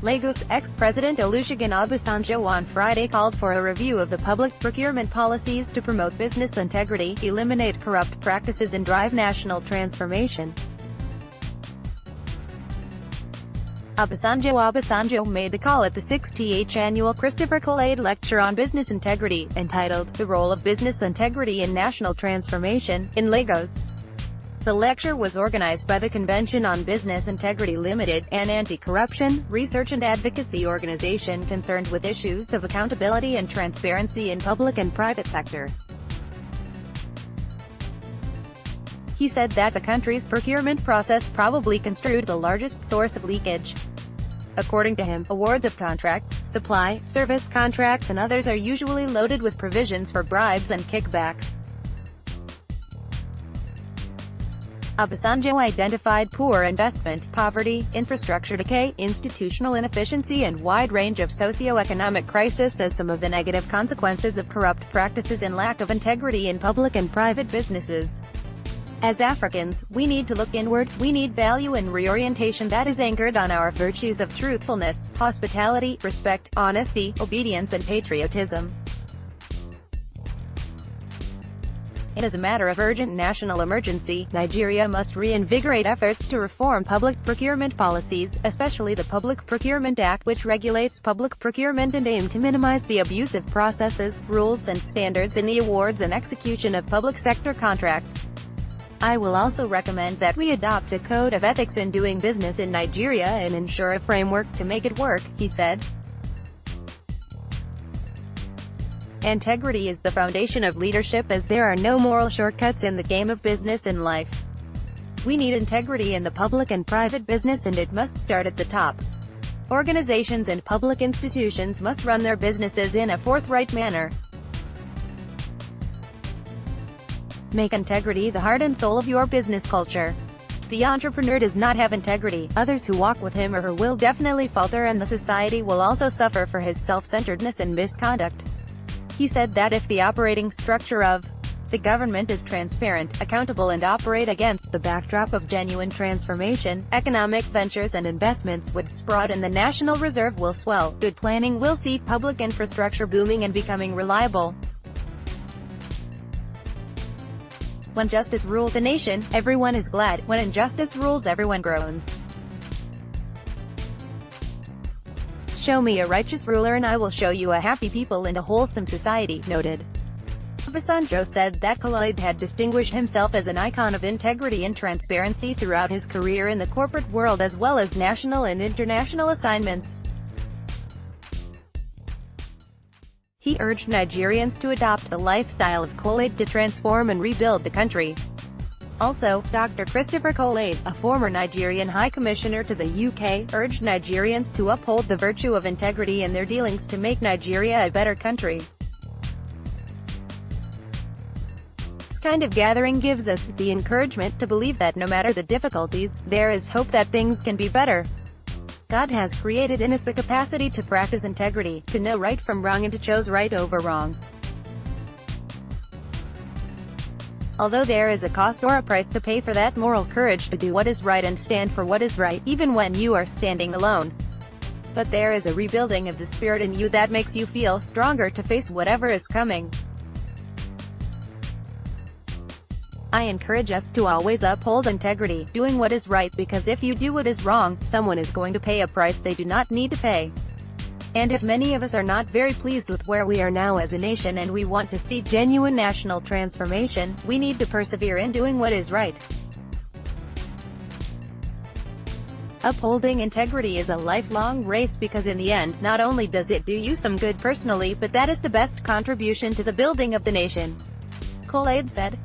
Lagos ex-President Olusegun Obasanjo on Friday called for a review of the public procurement policies to promote business integrity, eliminate corrupt practices and drive national transformation. Obasanjo made the call at the 60th Annual Christopher Kolade Lecture on Business Integrity, entitled, "The Role of Business Integrity in National Transformation," in Lagos. The lecture was organized by the Convention on Business Integrity Ltd, an anti-corruption, research and advocacy organization concerned with issues of accountability and transparency in public and private sector. He said that the country's procurement process probably construed the largest source of leakage. According to him, awards of contracts, supply, service contracts and others are usually loaded with provisions for bribes and kickbacks. Obasanjo identified poor investment, poverty, infrastructure decay, institutional inefficiency and wide range of socio-economic crisis as some of the negative consequences of corrupt practices and lack of integrity in public and private businesses. As Africans, we need to look inward, we need value and reorientation that is anchored on our virtues of truthfulness, hospitality, respect, honesty, obedience and patriotism. It is a matter of urgent national emergency. Nigeria must reinvigorate efforts to reform public procurement policies, especially the Public Procurement Act, which regulates public procurement and aim to minimize the abusive processes, rules and standards in the awards and execution of public sector contracts. I will also recommend that we adopt a code of ethics in doing business in Nigeria and ensure a framework to make it work, he said. Integrity is the foundation of leadership, as there are no moral shortcuts in the game of business and life. We need integrity in the public and private business, and it must start at the top. Organizations and public institutions must run their businesses in a forthright manner. Make integrity the heart and soul of your business culture. If the entrepreneur does not have integrity, others who walk with him or her will definitely falter, and the society will also suffer for his self-centeredness and misconduct. He said that if the operating structure of the government is transparent, accountable and operate against the backdrop of genuine transformation, economic ventures and investments would sprout and the national reserve will swell. Good planning will see public infrastructure booming and becoming reliable. When justice rules a nation, everyone is glad. When injustice rules, everyone groans. Show me a righteous ruler and I will show you a happy people and a wholesome society, noted. Obasanjo said that Kolade had distinguished himself as an icon of integrity and transparency throughout his career in the corporate world as well as national and international assignments. He urged Nigerians to adopt the lifestyle of Kolade to transform and rebuild the country. Also, Dr. Christopher Kolade, a former Nigerian High Commissioner to the UK, urged Nigerians to uphold the virtue of integrity in their dealings to make Nigeria a better country. This kind of gathering gives us the encouragement to believe that no matter the difficulties, there is hope that things can be better. God has created in us the capacity to practice integrity, to know right from wrong and to choose right over wrong. Although there is a cost or a price to pay for that moral courage to do what is right and stand for what is right, even when you are standing alone. But there is a rebuilding of the spirit in you that makes you feel stronger to face whatever is coming. I encourage us to always uphold integrity, doing what is right, because if you do what is wrong, someone is going to pay a price they do not need to pay. And if many of us are not very pleased with where we are now as a nation and we want to see genuine national transformation, we need to persevere in doing what is right. Upholding integrity is a lifelong race because in the end, not only does it do you some good personally, but that is the best contribution to the building of the nation, Kolade said.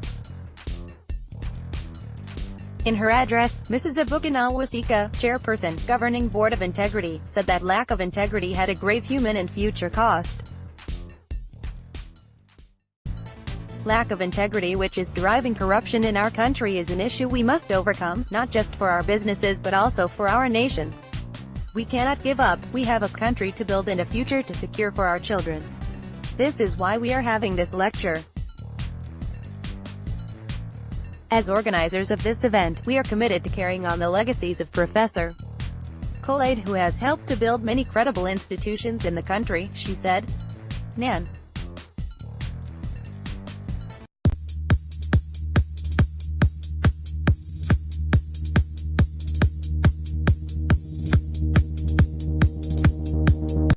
In her address, Mrs. Olusegun Obasanjo, chairperson, Governing Board of Integrity, said that lack of integrity had a grave human and future cost. Lack of integrity, which is driving corruption in our country, is an issue we must overcome, not just for our businesses but also for our nation. We cannot give up. We have a country to build and a future to secure for our children. This is why we are having this lecture. As organizers of this event, we are committed to carrying on the legacies of Professor Kolade, who has helped to build many credible institutions in the country, she said. Nan.